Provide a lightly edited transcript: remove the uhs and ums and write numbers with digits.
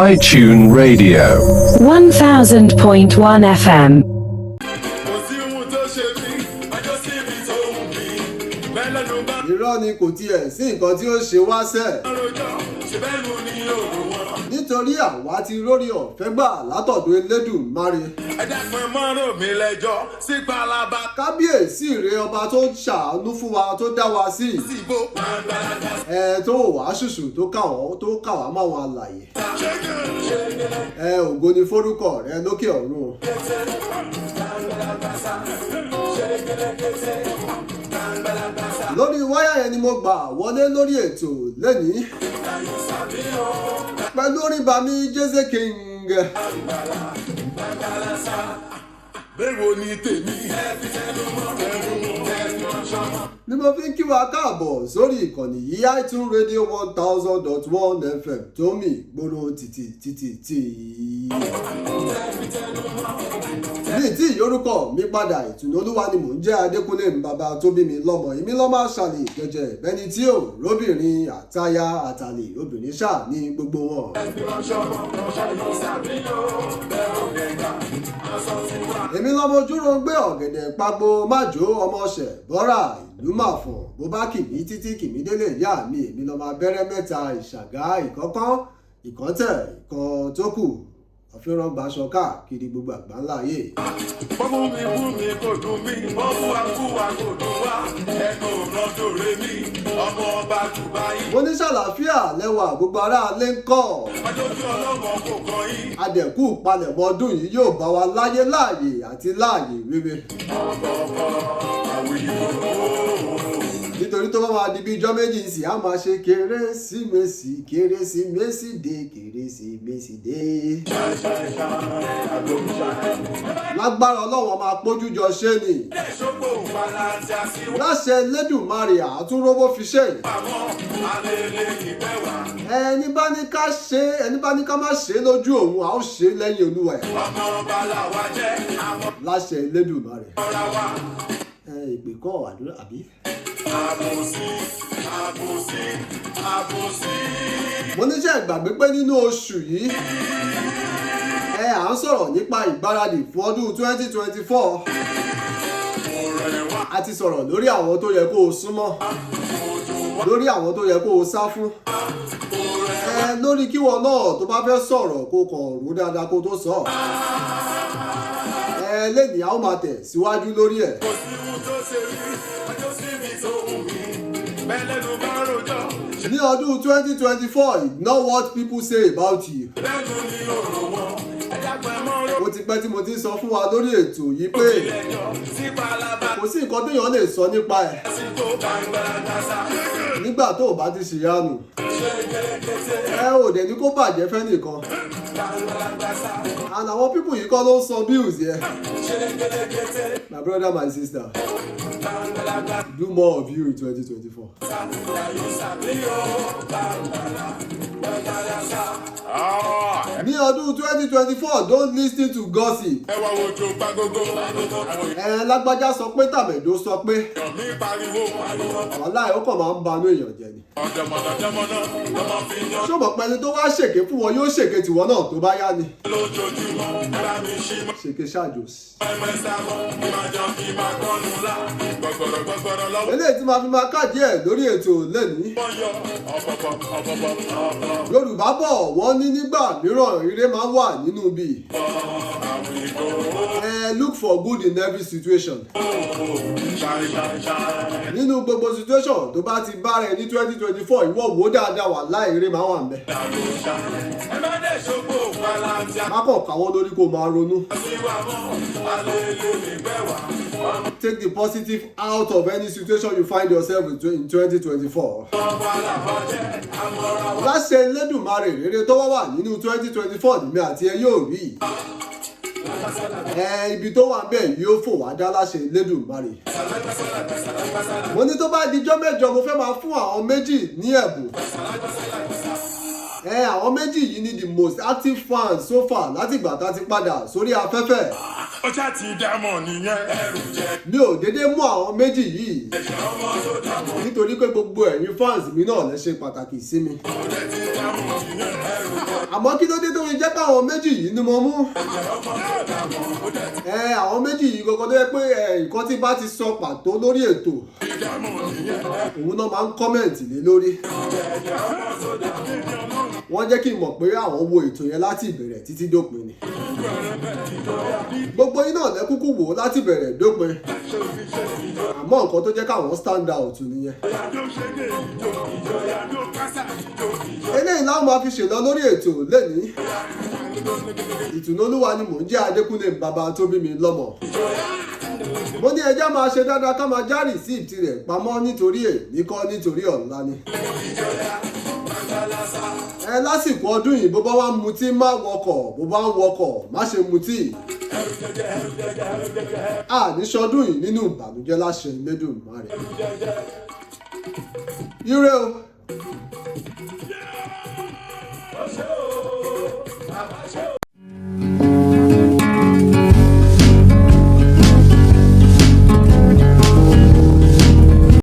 hi-tunezradio 1000.1 FM. irọ́ ni kò tiẹ̀ sí nǹkan tí ó ṣe wá sẹ́. nítorí àwa ti rórí ọ̀fẹ́ gbà látọ̀dọ̀ Elédùmarè. ẹ dákun mọ́rò mi lẹ́jọ́ sí palaba. kábíyèsí rẹ ọba tó ṣàánú fún wa tó dá wa sí. síbò. tó wà ṣùṣù tó kà wá máwọn alàyè. ògo ni forúkọ rẹ lókè ọ̀run. lórí wáyà yẹn ni mo gbà wọlé lórí ètò lẹ́nìí pẹ̀lú orin bàmí Jesse King. bẹ́ẹ̀ ni tèmi. ni mo fi ń kí wa káàbọ̀ sórí ìkànnì yìí hi-tunezradio 1000.1 FM tó mì gbòòrò títì. ní tí ìyorúkọ mi padà ìtùnú olúwa ni mò ń jẹ́ Adékúnlé bàbá tó bí mi lọ́mọ èmi lọ́mọ àṣàlẹ̀ ìkẹjẹ ìbẹ́ni tí ò róbìnrin àtayá àtàlẹ̀ obìnrin ṣáà ní gbogbo wọn. èmi lọ́mọ ojúro gbé ọ̀gẹ̀dẹ̀ pagbo májò ọmọọṣẹ̀ bọ́rà ìlú màfọ̀n bó bá kìmí títí kìmí délé ìyá mi èmi lọ́mọ abẹ́rẹ́ mẹ́ta ìṣàgá ìkọ́kán ìkọ́tẹ̀ ìkan tó kù àfihàn gbaṣọ káàkiri gbogbo àgbáńlá ayé. bọ́bú mi kò dùn mí bọ́bú wa kò dùn wá ẹnu ọ̀nà tó rẹ mí ọmọ ọba Dubai. mo ní ṣàlàáfíà lẹ́wà gbogbo ará alẹ́ ń kọ́. adójú ọlọ́mọ kò kàn yín. adẹ̀kú palẹ̀mọ́ ọdún yìí yóò bá wa láyé láàyè àti láàyè rere. nítorí tó bá máa di bí ijọ́ méjì sí a máa ṣe kérésìmesì dé kérésìmesì dé. lágbára ọlọ́wọ́n máa pójú jọ ṣé ni. láṣẹ Elédùmarè àtúnrówó fi ṣe. ẹni bá ní ká má ṣe lójú òun a ó ṣe lẹ́yìn olúwa ẹ̀. láṣẹ Elédùmarè. ìpè kọ́ àdúrà àbí. mo níṣẹ́ ìgbàgbé pé nínú oṣù yìí à ń sọ̀rọ̀ nípa ìgbáradì fún ọdún 2024. a ti sọ̀rọ̀ lórí àwọn tó yẹ kó o súnmọ́, lórí àwọn tó yẹ kó o sá fún, lórí kíwọ náà tó bá fẹ́ sọ̀rọ̀ kó kàn rò dáadáa kó tó sọ. lẹ́nìí a ó máa tẹ̀ síwájú lórí ẹ̀. ní ọdún 2024 ignore what people say about you. ó ti pẹ́ tí mo ti sọ fún wa lórí ètò yìí pé kò sí nǹkan téèyàn lè sọ nípa ẹ̀ nígbà tó o bá ti ṣìyànù. ò dẹ̀ ní kó bàjẹ́ fẹ́ nìkan. and àwọn people yìí kọ́ ló ń san bills yẹn. My brother, my sister, do more of you in 2024. ní ọdún 2024 don't listen to gossip. ẹ wá wojú pagogo. lágbájá sọ pé tàmẹ̀dó sọ pé. mi pariwo. wàláhì ó kàn máa ń banú èèyàn jẹ ni. ọ̀dọ̀mọ̀dọ̀dọ̀mọ̀nà lọ́mọ fi yan. ṣó mọ̀ pé ẹni tó wá ṣèké fún wọn yóò ṣèké tiwọn náà tó bá yá ni. lójoojúmọ́ bá mi ṣí mọ́. ṣèké ṣáàjòs. ẹgbẹ́ sábọ̀ ìmájọ kí máa kọ́nu lá. gbọ̀gbọ̀rọ̀ lọ́wọ́. eléyìí tí máa fi máa káàdì ẹ̀ lórí ètò lẹ́nìí. wọ́n yọ ọ̀pọ̀pọ̀. Yorùbá bọ̀ wọ́n ní nígbà mìíràn ire máa ń wà nínú ibi. Look for good in every situation. nínú gbogbo situation tó bá ti bá rẹ ní 2024 ìwọ wò dáadáa wà láì ire máa wà ń bẹ. má kàn káwọ́ lórí kó máa ronú. Take the positive out of any situation you find yourself in 2024. láṣẹ Elédùmarè rere tó wá nínú 2024 nìmi àti ẹ yóò rí. ibi tó wà bẹ́ẹ̀ yóò fò wá dá láṣẹ Elédùmarè. mo ní tó bá dijọ́ mẹ́jọ mo fẹ́ máa fún àwọn méjì ní ẹ̀bùn. àwọn méjì yìí ni the most active fans so far látìgbà tá ti padà sórí afẹ́fẹ́. ọjà ti dámọ̀ nìyẹn ẹrù jẹ. mi ò dédé mú àwọn méjì yìí ẹ̀ṣẹ̀ ọmọ tó dámọ̀. nítorí pé gbogbo ẹ̀yin fans mi náà lè ṣe pàtàkì sí mi. ọjà ti dámọ̀ nìyẹn ẹrù jẹ. àmọ́ kí ló dé tó ń jẹ́ pé àwọn méjì yìí ni mo mú. ẹ̀ṣẹ̀ ọmọ tó dámọ̀. ọjà ti àwọn méjì yìí gangan tó yẹ pé nǹkan tí bá ti sọ pàtó lórí ètò dámọ̀ nìyẹn ẹrù òun náà máa ń kọ́mẹ̀ǹtì lé lórí. jẹ. ẹ̀ṣẹ̀ ọmọ tó dámọ̀. wọ́n jẹ́ kí n mọ̀ pé àwọn wo ètò yẹn láti ìbẹ̀rẹ̀ títí dópin ni. gbogbo yín náà lẹ́kúkú wò ó láti ìbẹ̀rẹ̀ dópin. àmọ́ nǹkan tó jẹ́ káwọn stand out nìyẹn. eléyìí láwọn máa fi ṣèlọ lórí ètò lẹ́nìí. ìtùnúolúwa ni mò ń jẹ́ Adékúnlé bàbá tó bí mi lọ́mọ. mo ní ẹjẹ́ máa ṣe dáadáa ká máa já rìsíìtì rẹ̀ pamọ́ nítorí èyí kọ́ nítorí ọ̀la ni. lásìkò ọdún yìí bó bá wá ń mutí má wọkọ̀ bó bá ń wọkọ̀ má ṣe mutí. àníṣọdún yìí nínú ìbànújẹ́ láṣẹ Elédùmarè. ire o.